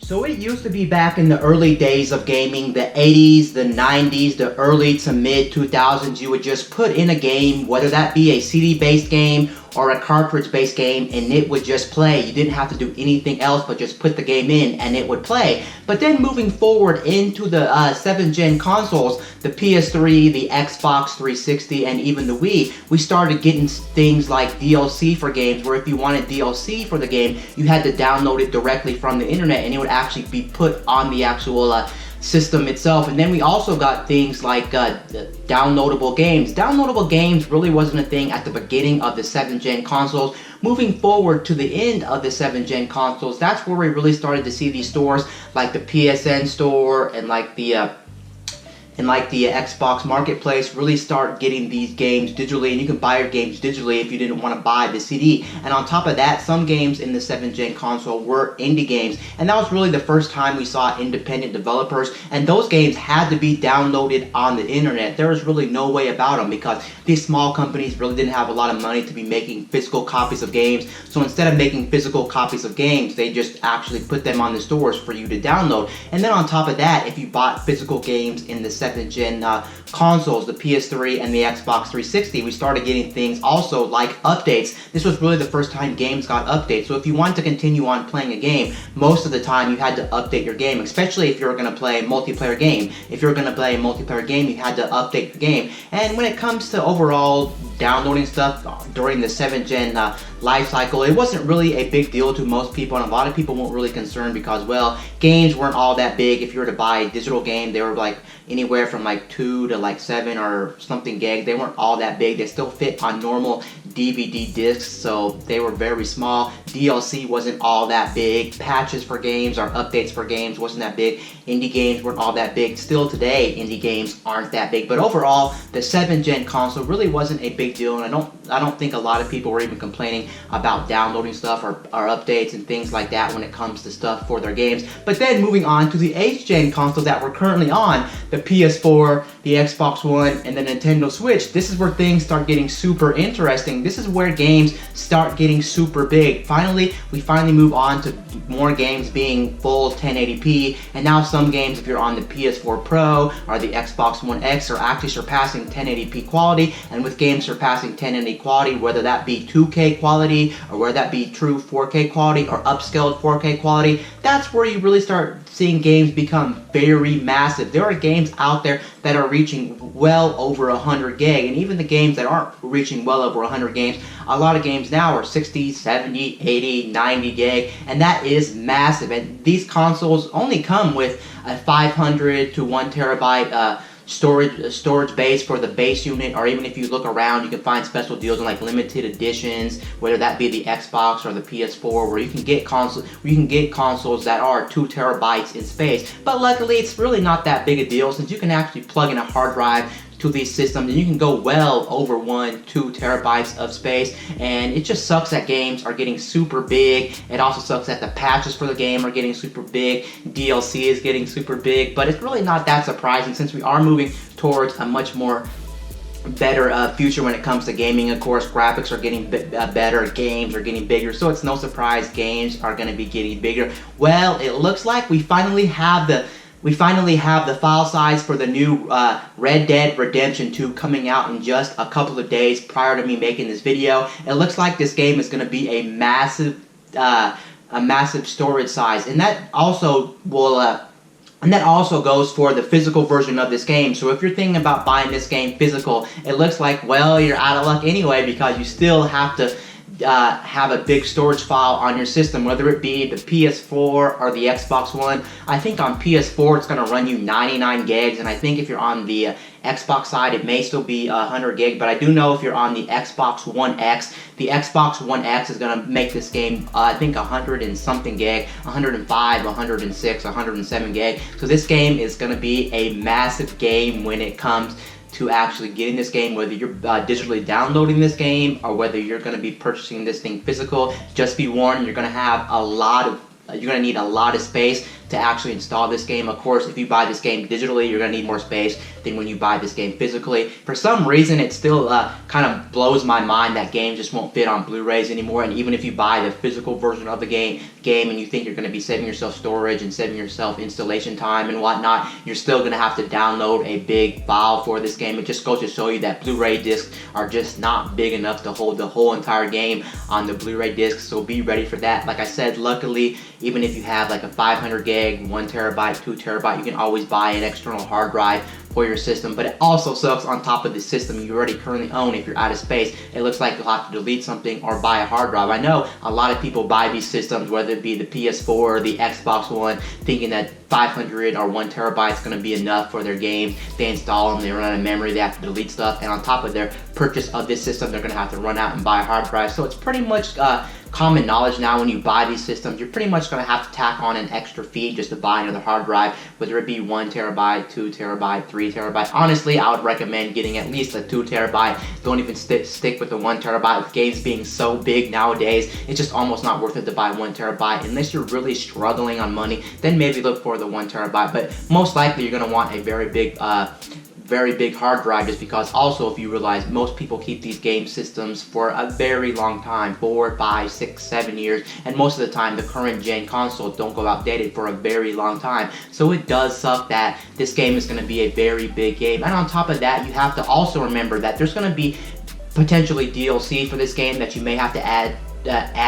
So it used to be back in the early days of gaming, the 80s, the 90s, the early to mid 2000s, you would just put in a game, whether that be a CD-based game or a cartridge-based game, and it would just play. You didn't have to do anything else but just put the game in and it would play. But then moving forward into the 7th gen consoles, the PS3, the Xbox 360, and even the Wii, we started getting things like DLC for games, where if you wanted DLC for the game, you had to download it directly from the internet and it would actually be put on the actual system itself. And then we also got things like downloadable games. Downloadable games really wasn't a thing at the beginning of the 7th gen consoles. Moving forward to the end of the 7th gen consoles, that's where we really started to see these stores like the PSN store and like the Xbox Marketplace really start getting these games digitally, and you can buy your games digitally if you didn't want to buy the CD. And on top of that, some games in the 7th gen console were indie games, and that was really the first time we saw independent developers, and those games had to be downloaded on the internet. There was really no way about them because these small companies really didn't have a lot of money to be making physical copies of games. So instead of making physical copies of games, they just actually put them on the stores for you to download. And then on top of that, if you bought physical games in the 7th gen consoles, the PS3 and the Xbox 360, we started getting things also like updates. This was really the first time games got updates. So if you wanted to continue on playing a game, most of the time you had to update your game, especially if you were going to play a multiplayer game. If you were going to play a multiplayer game, you had to update the game. And when it comes to overall downloading stuff during the 7th gen life cycle, it wasn't really a big deal to most people, and a lot of people weren't really concerned because, well, games weren't all that big. If you were to buy a digital game, they were like anywhere from like 2 to like 7 or something gig. They weren't all that big. They still fit on normal DVD discs, so they were very small. DLC wasn't all that big. Patches for games or updates for games wasn't that big. Indie games weren't all that big. Still today, indie games aren't that big. But overall, the 7th gen console really wasn't a big deal, and I don't think a lot of people were even complaining about downloading stuff or updates and things like that when it comes to stuff for their games. But then moving on to the 8th gen console that we're currently on, the PS4, the Xbox One, and the Nintendo Switch, this is where things start getting super interesting. This is where games start getting super big. We finally move on to more games being full 1080p, and now some games, if you're on the PS4 Pro or the Xbox One X, are actually surpassing 1080p quality. And with games surpassing 1080 quality, whether that be 2K quality or whether that be true 4K quality or upscaled 4K quality, that's where you really start seeing games become very massive. There are games out there that are reaching well over 100 gig, and even the games that aren't reaching well over 100 games, a lot of games now are 60, 70, 80, 90 gig, and that is massive. And these consoles only come with a 500 to 1 terabyte storage base for the base unit, or even if you look around, you can find special deals on like limited editions, whether that be the Xbox or the PS4, where you can get consoles that are 2 terabytes in space. But luckily, it's really not that big a deal, since you can actually plug in a hard drive to these systems, and you can go well over 1-2 terabytes of space. And it just sucks that games are getting super big. It also sucks that the patches for the game are getting super big. DLC is getting super big, but it's really not that surprising, since we are moving towards a much more better future when it comes to gaming. Of course, graphics are getting better, games are getting bigger, so it's no surprise games are going to be getting bigger. Well, it looks like we finally have the file size for the new Red Dead Redemption 2 coming out in just a couple of days prior to me making this video. It looks like this game is going to be a massive storage size, and that also goes for the physical version of this game. So if you're thinking about buying this game physical, it looks like, well, you're out of luck anyway, because you still have to have a big storage file on your system, whether it be the PS4 or the Xbox One. I think on PS4 it's going to run you 99 gigs, and I think if you're on the Xbox side it may still be 100 gig, but I do know if you're on the Xbox One X, the Xbox One X is going to make this game I think 100 and something gig, 105, 106, 107 gig. So this game is going to be a massive game when it comes to actually getting this game, whether you're digitally downloading this game or whether you're going to be purchasing this thing physical. Just be warned, you're going to need a lot of space to actually install this game. Of course, if you buy this game digitally, you're going to need more space than when you buy this game physically. For some reason, it still kind of blows my mind that games just won't fit on Blu-rays anymore. And even if you buy the physical version of the game and you think you're going to be saving yourself storage and saving yourself installation time and whatnot, you're still going to have to download a big file for this game. It just goes to show you that Blu-ray discs are just not big enough to hold the whole entire game on the Blu-ray disc, so be ready for that. Like I said, luckily, even if you have like a 500 gig, 1 terabyte, 2 terabyte, you can always buy an external hard drive for your system. But it also sucks on top of the system you already currently own. If you're out of space, it looks like you'll have to delete something or buy a hard drive. I know a lot of people buy these systems, whether it be the PS4 or the Xbox One, thinking that 500 or 1 terabyte is going to be enough for their games. They install them, they run out of memory, they have to delete stuff, and on top of their purchase of this system, they're going to have to run out and buy a hard drive. So it's pretty much common knowledge now when you buy these systems, you're pretty much going to have to tack on an extra fee just to buy another hard drive, whether it be 1 terabyte, 2 terabyte, 3 terabyte. Honestly, I would recommend getting at least a 2 terabyte. Don't even stick with the 1 terabyte. With games being so big nowadays, it's just almost not worth it to buy 1 terabyte. Unless you're really struggling on money, then maybe look for the 1 terabyte. But most likely you're going to want a very big hard drive, just because also, if you realize, most people keep these game systems for a very long time, 4, 5, 6, 7 years, and most of the time the current gen consoles don't go outdated for a very long time. So it does suck that this game is going to be a very big game. And on top of that, you have to also remember that there's going to be potentially DLC for this game that you may have to add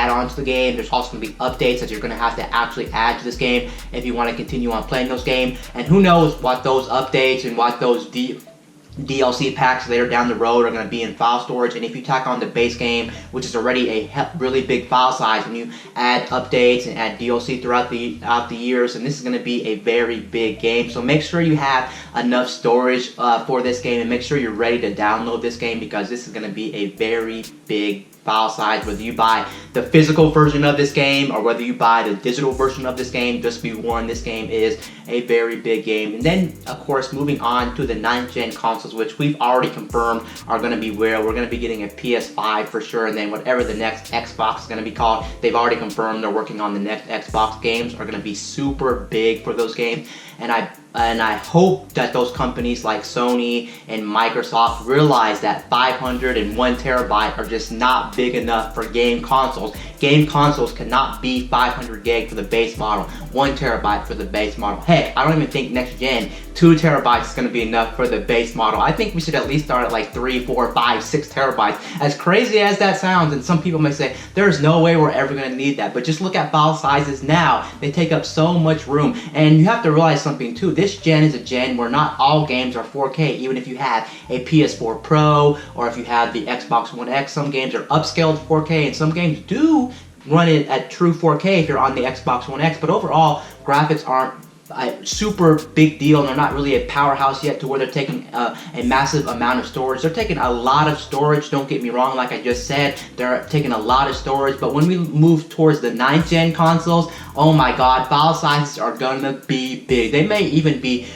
on to the game. There's also going to be updates that you're going to have to actually add to this game if you want to continue on playing those games. And who knows what those updates and what those DLC packs later down the road are going to be in file storage. And if you tack on the base game, which is already a really big file size, and you add updates and add DLC throughout the years, and this is going to be a very big game. So make sure you have enough storage for this game, and make sure you're ready to download this game, because this is going to be a very big file size. Whether you buy the physical version of this game or whether you buy the digital version of this game, just be warned, this game is a very big game. And then, of course, moving on to the 9th gen consoles, which we've already confirmed are going to be where we're going to be getting a PS5 for sure, and then whatever the next Xbox is going to be called, they've already confirmed they're working on the next Xbox. Games are going to be super big for those games, and I hope that those companies like Sony and Microsoft realize that 500 and 1 terabyte are just not big enough for game consoles. Game consoles cannot be 500 gig for the base model, 1 terabyte for the base model. Heck, I don't even think next gen 2 terabytes is going to be enough for the base model. I think we should at least start at like 3, 4, 5, 6 terabytes. As crazy as that sounds, and some people may say, there's no way we're ever going to need that. But just look at file sizes now. They take up so much room. And you have to realize something too. This gen is a gen where not all games are 4K. Even if you have a PS4 Pro or if you have the Xbox One X, some games are upscaled to 4K, and some games do run it at true 4K if you're on the Xbox One X. But overall, graphics aren't a super big deal. They're not really a powerhouse yet to where they're taking a massive amount of storage. They're taking a lot of storage, don't get me wrong, like I just said, they're taking a lot of storage. But when we move towards the 9th gen consoles, oh my god, file sizes are gonna be big. They may even be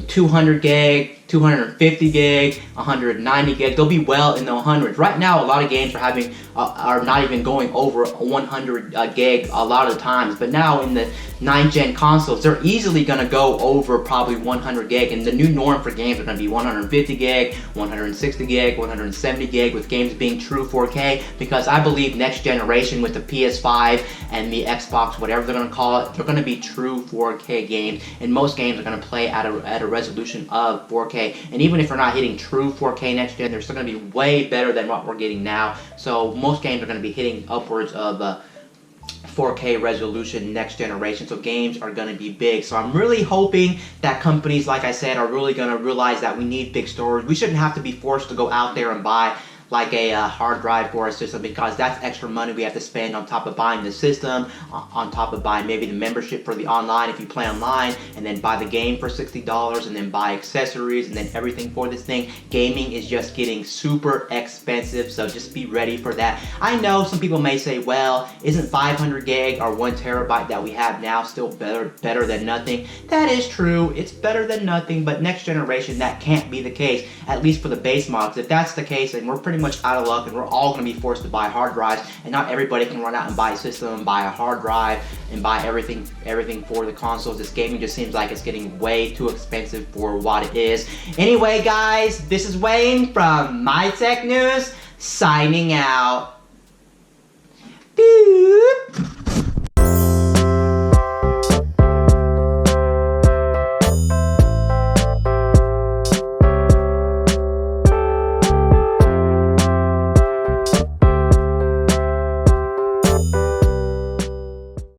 200 gig, 250 gig, 190 gig. They'll be well in the hundreds. Right now, a lot of games are not even going over 100 gig a lot of the times. But now in the 9th gen consoles, they're easily going to go over probably 100 gig. And the new norm for games are going to be 150 gig, 160 gig, 170 gig, with games being true 4K. Because I believe next generation with the PS5 and the Xbox, whatever they're going to call it, they're going to be true 4K games. And most games are going to play at a resolution of 4K. And even if we're not hitting true 4K next gen, they're still going to be way better than what we're getting now. So most games are going to be hitting upwards of 4K resolution next generation. So games are going to be big. So I'm really hoping that companies, like I said, are really going to realize that we need big storage. We shouldn't have to be forced to go out there and buy like a hard drive for a system, because that's extra money we have to spend on top of buying the system, on top of buying maybe the membership for the online if you play online, and then buy the game for $60, and then buy accessories, and then everything for this thing. Gaming is just getting super expensive, so just be ready for that. I know some people may say, well, isn't 500 gig or 1 terabyte that we have now still better than nothing? That is true, it's better than nothing, but next generation that can't be the case, at least for the base models. If that's the case, then we're pretty pretty much out of luck, and we're all going to be forced to buy hard drives, and not everybody can run out and buy a system and buy a hard drive and buy everything for the consoles. This gaming just seems like it's getting way too expensive for what it is. Anyway, guys, this is Wayne from My Tech News, signing out.